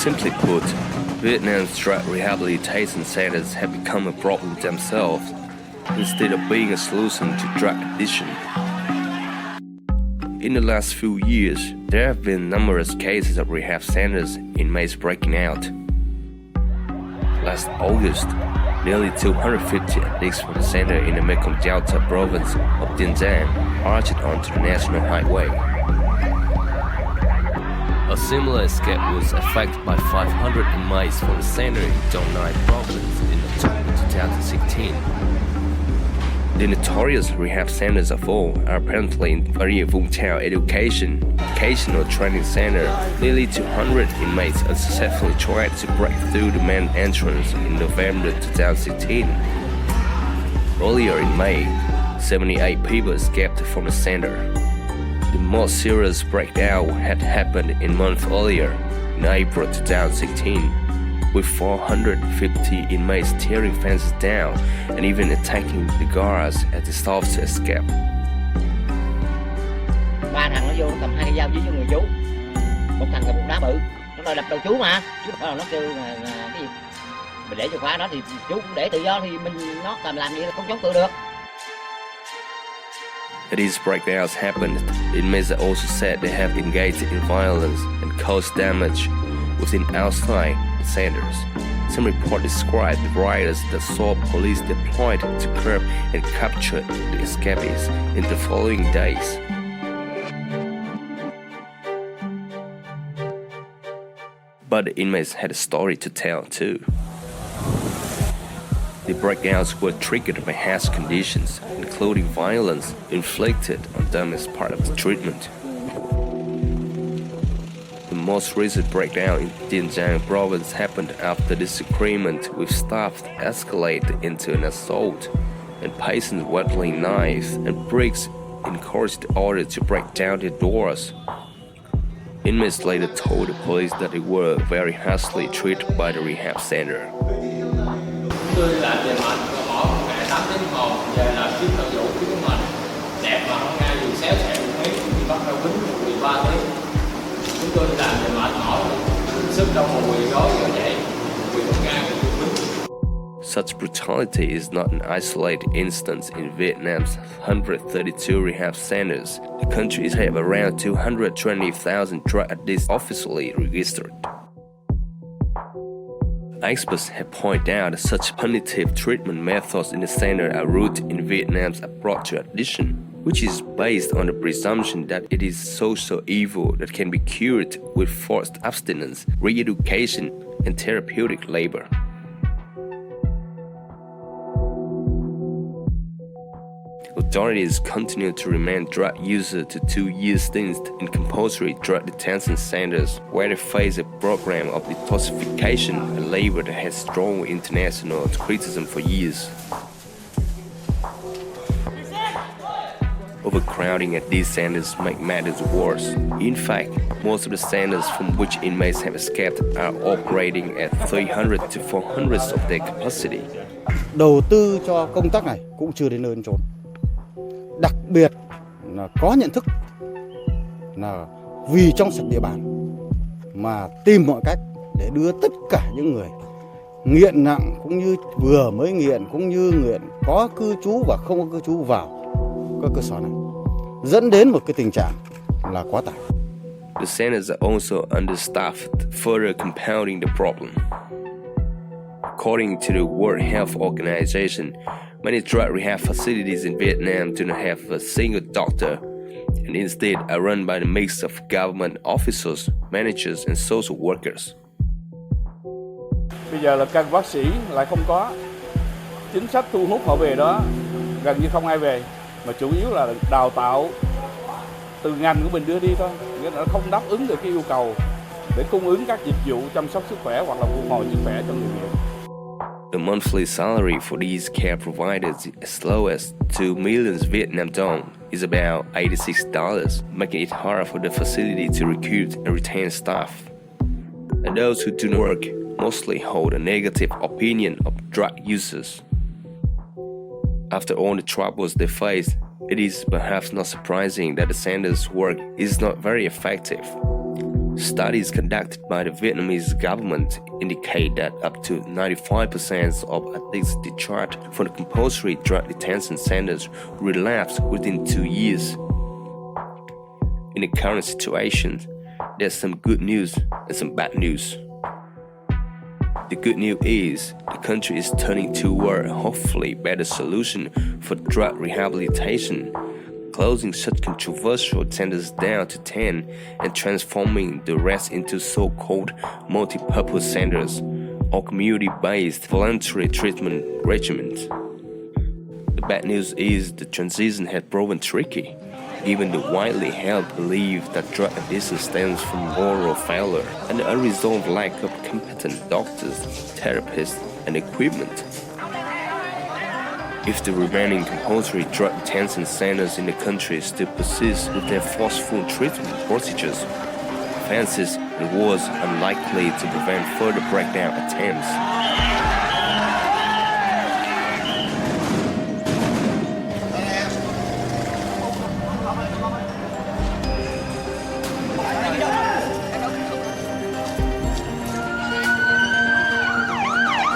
Simply put, Vietnam's drug rehabilitation centers have become a problem themselves instead of being a solution to drug addiction. In the last few years, there have been numerous cases of rehab centers inmates breaking out. Last August, nearly 250 addicts from the center in the Mekong Delta province of Tiên Giang marched onto the national highway. A similar escape was effected by 500 inmates from the center in Dong Nai province in October 2016. The notorious rehab centers of all are apparently in Area Vung Tau Educational Training Center. Nearly 200 inmates unsuccessfully tried to break through the main entrance in November 2016. Earlier in May, 78 people escaped from the center. The most serious breakdown had happened a month earlier, in April 2016, with 450 inmates tearing fences down and even attacking the guards as they sought to escape. Ba thằng nó vô nó cầm hai cái dao với người chú, một thằng cầm một đá bự, nó đòi đập đầu chú mà, chú bắt đầu nó kêu là cái gì, mình để chìa khóa đó thì chú cũng để tự do thì mình nó làm gì là không chống cự được. As these breakdowns happened, inmates also said they have engaged in violence and caused damage within outside the centers. Some reports described the rioters that saw police deployed to curb and capture the escapees in the following days. But the inmates had a story to tell too. The breakdowns were triggered by harsh conditions, including violence inflicted on them as part of the treatment. The most recent breakdown in Tiên Giang province happened after disagreement with staff escalated into an assault, and patients wielding knives and bricks encouraged the order to break down the doors. Inmates later told the police that they were very harshly treated by the rehab center. Tôi làm về mệt, bỏ một ngày 8 tiếng đồng hồ, về làm chiếc tàu vụ chiếc của mình đẹp mà không ngay dù xéo xẹo một tiếng thì bắt đầu quýnh 13 tiếng. Chúng tôi làm về mệt mỏi, sức đâu mà quỳ gối rồi vậy, quỳ không ngang rồi quýnh. Such brutality is not an isolated instance in Vietnam's 132 rehab centers. The country has around 220,000 drug addicts officially registered. Experts have pointed out that such punitive treatment methods in the center are rooted in Vietnam's approach to addiction, which is based on the presumption that it is social evil that can be cured with forced abstinence, re-education, and therapeutic labor. Authorities continue to remand drug users to 2-year stints in compulsory drug detention centers, where they face a program of detoxification, a labor that has drawn international criticism for years. Overcrowding at these centers make matters worse. In fact, most of the centers from which inmates have escaped are operating at 300 to 400 of their capacity. Đầu tư cho công tác này cũng chưa đến nơi đến chốn. Đặc biệt là có nhận thức là vì trong sạch địa bàn mà tìm mọi cách để đưa tất cả những người nghiện nặng cũng như vừa mới nghiện cũng như nghiện có cư trú và không có cư trú vào các cơ sở này, dẫn đến một cái tình trạng là quá tải. The centers are also understaffed, further compounding the problem. According to the World Health Organization, many drug rehab facilities in Vietnam do not have a single doctor, and instead are run by the mix of government officials, managers, and social workers. Bây giờ là các bác sĩ lại không có, chính sách thu hút họ về đó gần như không ai về, mà chủ yếu là đào tạo từ ngành của mình đưa đi thôi, nghĩa là nó không đáp ứng được cái yêu cầu để cung ứng các dịch vụ chăm sóc sức khỏe hoặc là phục hồi sức khỏe cho người nghiện. The monthly salary for these care providers, as low as 2 million Vietnam dong, is about $86, making it hard for the facility to recruit and retain staff. And those who do not work mostly hold a negative opinion of drug users. After all the troubles they face, it is perhaps not surprising that the center's work is not very effective. Studies conducted by the Vietnamese government indicate that up to 95% of addicts discharged from the compulsory drug detention centers relapse within 2 years. In the current situation, there's some good news and some bad news. The good news is the country is turning toward a hopefully better solution for drug rehabilitation, closing such controversial centers down to 10 and transforming the rest into so-called multi-purpose centers or community-based voluntary treatment regimens. The bad news is the transition has proven tricky, given the widely held belief that drug addiction stems from moral failure and the unresolved lack of competent doctors, therapists, and equipment. If the remaining compulsory drug detention centers in the country still persist with their forceful treatment procedures, fences and walls unlikely to prevent further breakdown attempts.